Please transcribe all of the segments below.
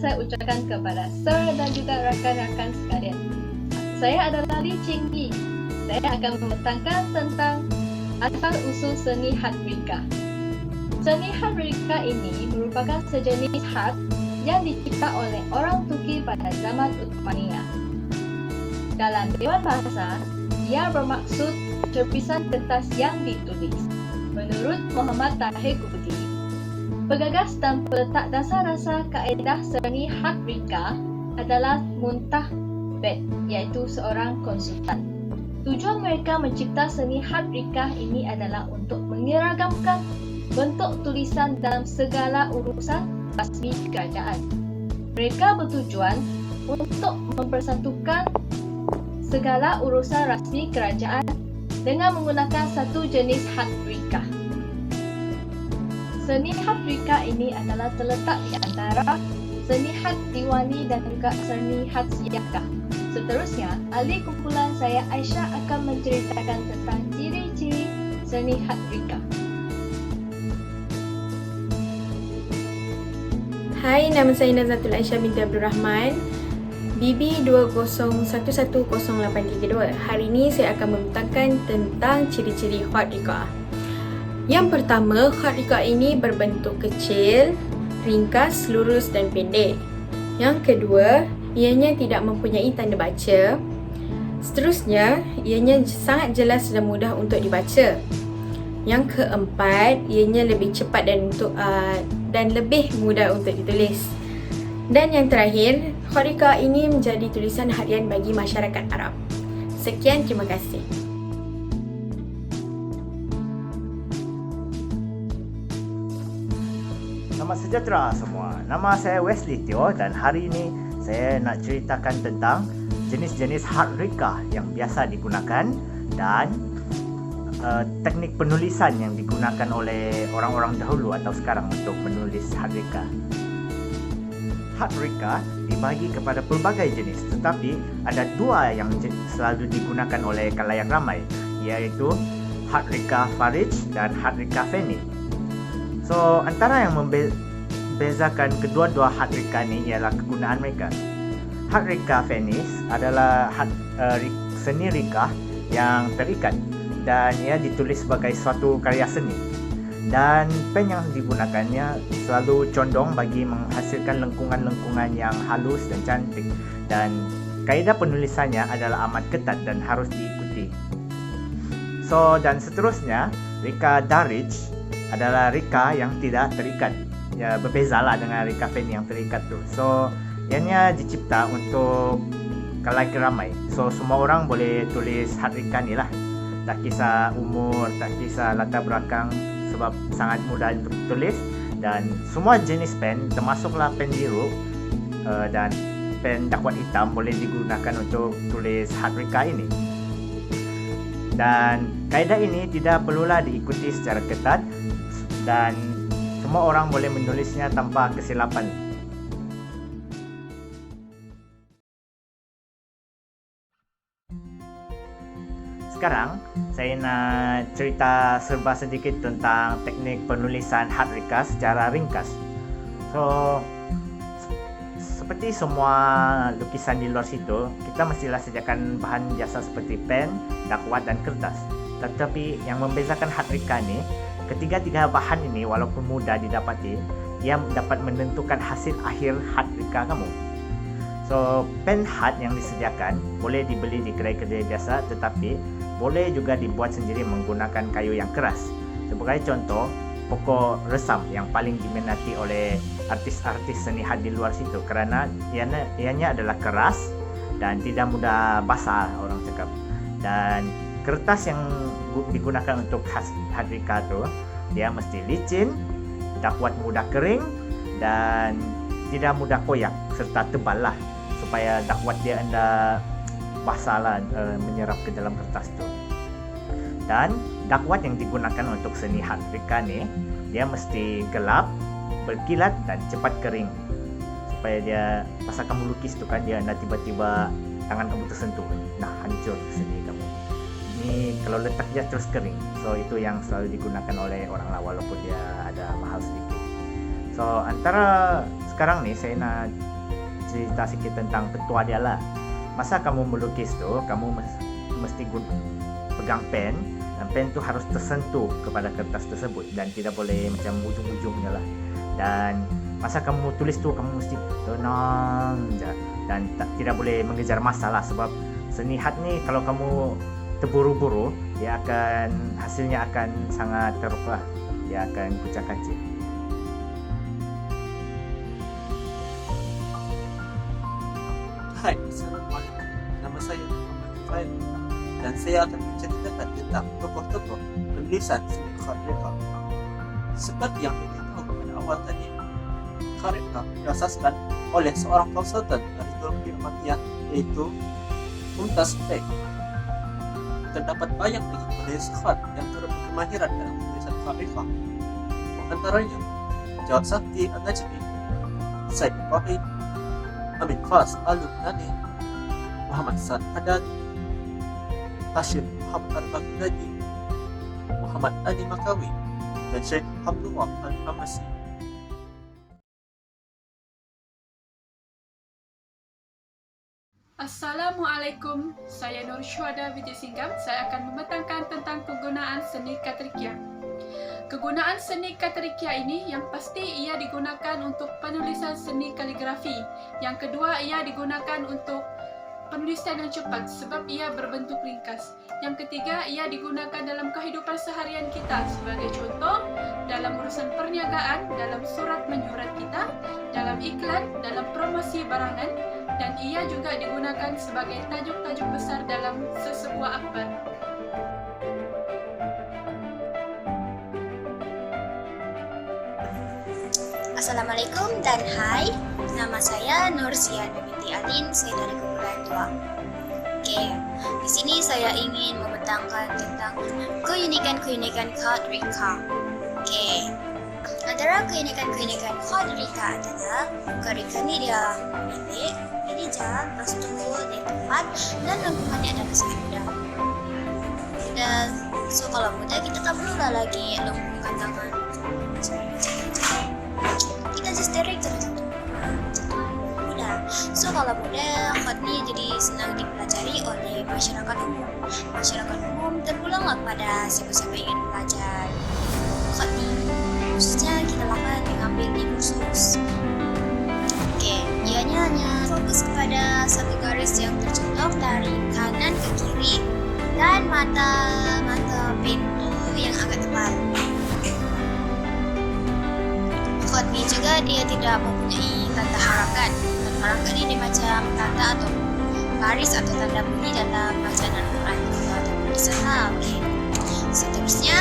saya ucapkan kepada Sir dan juga rakan-rakan sekalian. Saya adalah Li Qingyi. Saya akan membentangkan tentang asal-usul seni hat rika. Seni hat rika ini merupakan sejenis hat yang dicipta oleh orang Turki pada zaman Uthmaniyah. Dalam Dewan Bahasa, ia bermaksud terpisan kertas yang ditulis. Menurut Muhammad Tahir Qutbi, penggagas dan peletak dasar-dasar kaedah seni hat rika adalah Muntah Bed, iaitu seorang konsultan. Tujuan mereka mencipta seni hat rika ini adalah untuk menyeragamkan bentuk tulisan dalam segala urusan rasmi kerajaan. Mereka bertujuan untuk mempersatukan segala urusan rasmi kerajaan dengan menggunakan satu jenis hat rika. Seni hat rika ini adalah terletak di antara seni hat diwani dan juga seni hat siyakah. Seterusnya, ahli kumpulan saya Aisyah akan menceritakan tentang ciri-ciri seni hat rika. Hai, nama saya Nazatul Aisyah binti Abdul Rahman, BB 201108332. Hari ini saya akan membentangkan tentang ciri-ciri hat rika. Yang pertama, hat rika ini berbentuk kecil, ringkas, lurus dan pendek. Yang kedua, ianya tidak mempunyai tanda baca. Seterusnya, ianya sangat jelas dan mudah untuk dibaca. Yang keempat, ianya lebih cepat dan lebih mudah untuk ditulis. Dan yang terakhir, hat rika ini menjadi tulisan harian bagi masyarakat Arab. Sekian, terima kasih. Selamat sejahtera semua. Nama saya Wesley Teo dan hari ini saya nak ceritakan tentang jenis-jenis hat rika yang biasa digunakan dan teknik penulisan yang digunakan oleh orang-orang dahulu atau sekarang untuk menulis hat rika. Hat rika dibagi kepada pelbagai jenis, tetapi ada dua yang selalu digunakan oleh khalayak ramai, iaitu hat rika Farij dan hat rika Feni. So, antara yang membezakan kedua-dua hat rika ni ialah kegunaan mereka. Hat rika Fenis adalah seni rika yang terikat dan ia ditulis sebagai suatu karya seni. Dan pen yang digunakannya selalu condong bagi menghasilkan lengkungan-lengkungan yang halus dan cantik. Dan kaedah penulisannya adalah amat ketat dan harus diikuti. So, dan seterusnya, rika Darij adalah rika yang tidak terikat. Ya, berbezalah dengan rika Feni yang terikat tu. So, ianya dicipta untuk khalayak ramai. So, semua orang boleh tulis hat rika ni lah. Tak kisah umur, tak kisah latar belakang, sebab sangat mudah untuk tulis. Dan semua jenis pen, termasuklah pen biru dan pen dakwat hitam boleh digunakan untuk tulis hat rika ini. Dan kaedah ini tidak perlulah diikuti secara ketat dan semua orang boleh menulisnya tanpa kesilapan. Sekarang saya nak cerita serba sedikit tentang teknik penulisan hat rika secara ringkas. So, seperti semua lukisan di luar situ, kita mestilah sediakan bahan jasa seperti pen, dakwat dan kertas. Tetapi yang membezakan hat rika ni, ketiga-tiga bahan ini walaupun mudah didapati, ia dapat menentukan hasil akhir hat rika kamu. So, pen hat yang disediakan boleh dibeli di kedai-kedai biasa, tetapi boleh juga dibuat sendiri menggunakan kayu yang keras. Sebagai contoh, pokok resam yang paling diminati oleh artis-artis seni hat di luar situ kerana ianya adalah keras dan tidak mudah basah, orang cakap. Dan kertas yang digunakan untuk hat rika tu, dia mesti licin, dakwat mudah kering dan tidak mudah koyak serta tebal lah, supaya dakwat dia anda basah lah, menyerap ke dalam kertas tu. Dan dakwat yang digunakan untuk seni hat rika ni, dia mesti gelap, berkilat dan cepat kering, supaya dia pasal kamu lukis tu kan, dia anda tiba-tiba tangan kamu tersentuh, nah hancur seni kamu. Ini kalau letak dia terus kering. So, itu yang selalu digunakan oleh orang lah, walaupun dia ada mahal sedikit. So, antara sekarang ni saya nak cerita sikit tentang petua dia lah. Masa kamu melukis tu, kamu mesti pegang pen, dan pen tu harus tersentuh kepada kertas tersebut dan tidak boleh macam ujung-ujungnya lah. Dan masa kamu tulis tu, kamu mesti tenang je dan tidak boleh mengejar masa lah, sebab seni hat ni kalau kamu terburu-buru, hasilnya akan sangat teruk lah. Dia akan kucak-kacir. Hai, Assalamualaikum. Nama saya Muhammad Fail dan saya akan menceritakan tentang tokoh-tokoh penulisan seni khat rika. Seperti yang kita tahu pada awal tadi, khat rika diasaskan oleh seorang konsultan dari Turki Amatiyah, yaitu Mumtaz Bek. Terdapat banyak lagi penulis khat yang turut berkemahiran dalam penulisan khat rika. Antaranya Jawad Sakti An-Najmi, Said Fahid, Amin Fas Al-Lubnani, Muhammad Sa'ad Haddad, Hashim Muhammad Al-Baghdadi, Muhammad Ali Makawi, dan Syekh Abdullah Al-Amasi. Assalamualaikum, saya Nur Syuhada Vijay Singgam. Saya akan memetangkan tentang penggunaan seni katrikia. Kegunaan seni katrikia ini yang pasti ia digunakan untuk penulisan seni kaligrafi. Yang kedua, ia digunakan untuk penulisan yang cepat sebab ia berbentuk ringkas. Yang ketiga, ia digunakan dalam kehidupan seharian kita sebagai contoh dalam urusan perniagaan, dalam surat menyurat kita, dalam iklan, dalam promosi barangan, dan ia juga digunakan sebagai tajuk-tajuk besar dalam sesebuah akhbar. Assalamualaikum dan hai, nama saya Nur Ziana binti Alin, saya dari Kepulauan Tua. Oke, di sini saya ingin membentangkan tentang keunikan khat rika. Oke, antara keunikan khat rika adalah khat rika ni dia pendek, ini jauh, berstruktur, dia tepat, dan lengkungannya adalah sangat mudah. Dan so kalau mudah kita tak perlulah lagi lengkungkan tangan. Kita just direct saja. Mudah. So kalau mudah, khat ni jadi senang dipelajari oleh masyarakat umum. Masyarakat umum terpulanglah pada siapa-siapa ingin belajar khat ni. Khususnya kita akan mengambil di kursus. Oke, ianya hanya fokus kepada satu garis yang tercontoh dari kanan ke kiri dan mata pintu yang agak tebal. Khat ni juga dia tidak mempunyai tanda harakan. Tanda harakan ini macam tanda atau baris atau tanda bunyi dalam bacaan Al-Quran atau tulisan hal. Seterusnya,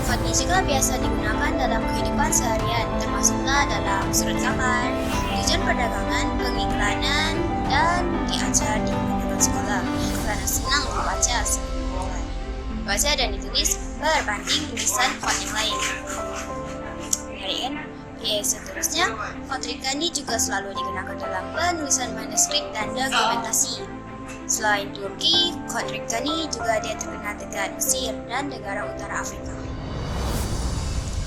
khat ni juga biasa digunakan dalam kehidupan seharian, termasuklah dalam surat kabar, tujuan perdagangan, pengiklanan, dan diajar di kebanyakan sekolah karena senang membaca baca dan ditulis berbanding tulisan khat yang lain. Seterusnya, khat rika ini juga selalu digunakan dalam penulisan manuskrip dan dokumentasi. Selain Turki, khat rika ini juga dia terkenal dekat Mesir dan negara utara Afrika.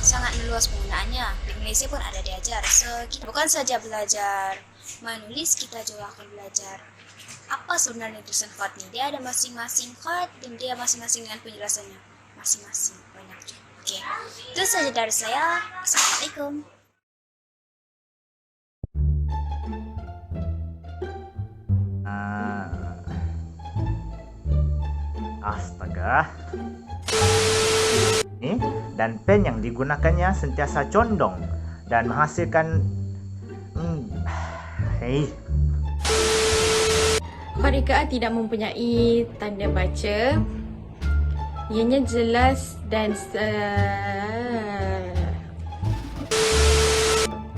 Sangat meluas penggunaannya, di Malaysia pun ada diajar. So, kita bukan saja belajar menulis, kita juga akan belajar apa sebenarnya tulisan khat ini. Dia ada masing-masing khat dan dia masing-masing dengan penjelasannya masing-masing. Banyak. Oke, itu saja dari saya. Assalamualaikum. Astaga. Ini dan pen yang digunakannya sentiasa condong dan menghasilkan Khat rika tidak mempunyai tanda baca. Ianya jelas dan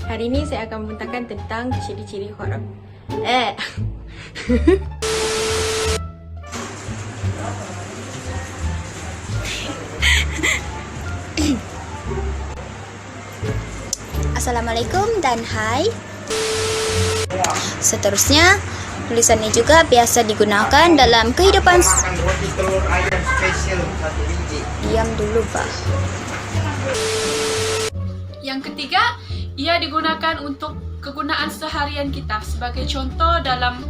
hari ini saya akan membentangkan tentang ciri-ciri khat. Assalamualaikum dan hai. Seterusnya, tulisan ini juga biasa digunakan dalam kehidupan. Diam dulu, Pak. Yang ketiga, ia digunakan untuk kegunaan seharian kita. Sebagai contoh dalam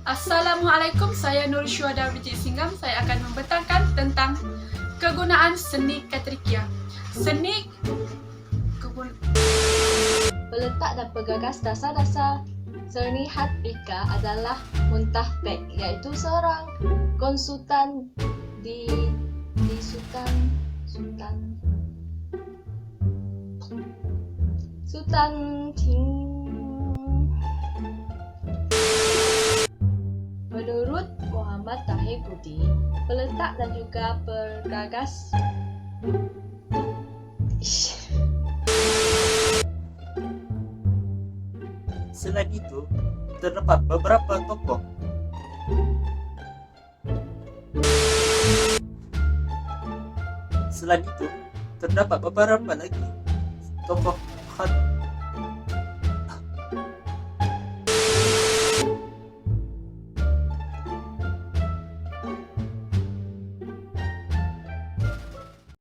Assalamualaikum, saya Nur Syuhada Biji Singgam. Saya akan membentangkan tentang kegunaan seni Katrikia. Seni Peletak dan penggagas dasar-dasar seni khat rika adalah Muntahbek, iaitu seorang konsultan di Sultan Menurut Muhammad Tahir Budi, peletak dan juga penggagas Selain itu, terdapat beberapa tokoh lagi tokoh khat